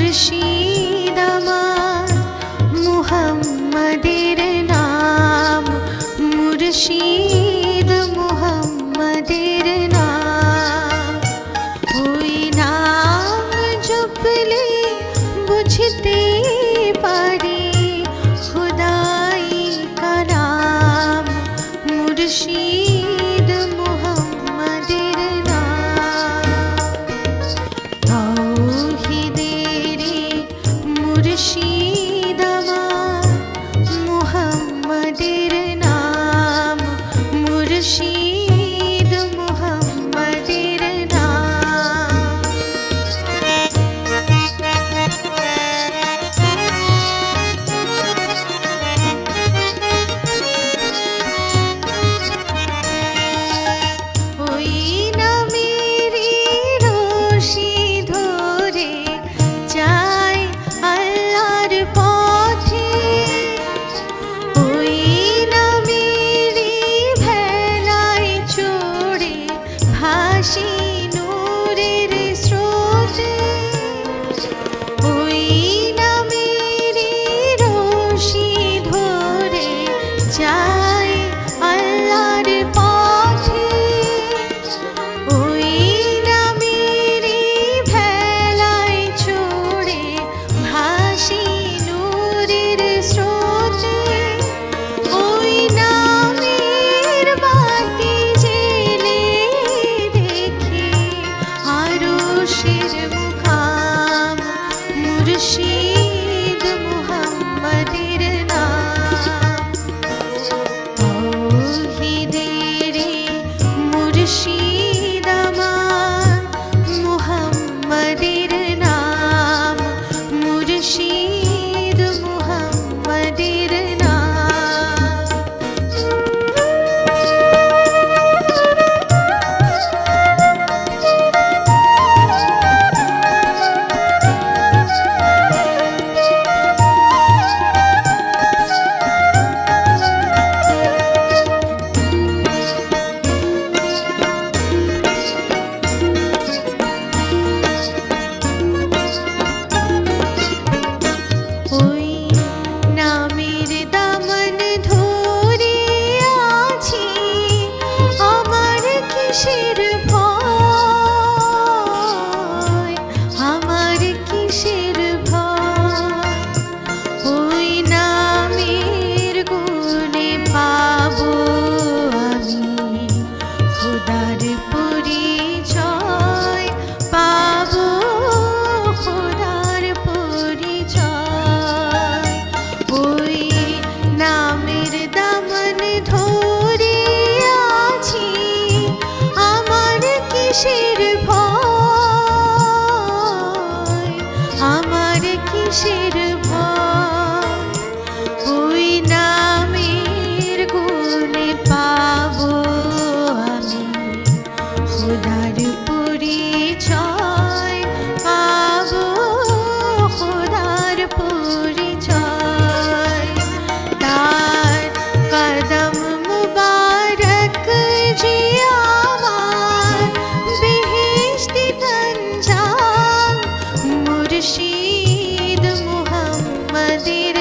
মুর্শিদ আমার মুহাম্মাদের নাম, মুর্শিদ মুহাম্মাদের নাম। ওই নাম জপলে বুঝতে পারি খুদাই কা নাম, মুর্শিদ মুহাম্মাদের নাম। তাওহীদের মুর্শিদ আমার মুহাম্মাদের নাম, মুর্শিদ মুহাম্মাদের নাম। ওই নামেরই রশি ধরে যাই আল্লাহর পথে, ওই নামেরই ভেলায় চড়ে ভাসি নূরের স্রোতে। ওই নামেরই রশি ধরে যাই আল্লাহর পথে, ওই নামেরই ভেলায় চড়ে ভাসি নূরের স্রোতে। ওই নামের বাতি জেলে দেখি আরশের মুকাম, মুর্শিদ মুহাম্মাদের নাম। তাওহীদের মুর্শিদ আমার মুহাম্মাদের নাম, মুর্শিদ মুহাম্মাদের নাম। ওই নামের দামন ধরে আছি, আমার কিসের ভয়, আমার কিসের ভয়। ওই নামের গুণে পাবো আমি খোদার পরিচয়, পাবো খোদার পরিচয়। ওই নামের দামন ধরে আছি, আমার কিসের ভয়, আমার কিসের ভয়। ওই নামের গুণে পাবো আমি খোদার পরিচয়, পাবো খোদার পরিচয়। তার কদম মুবারক যে আমার বেহেশতি তঞ্জাম, মুর্শিদ মুহাম্মাদের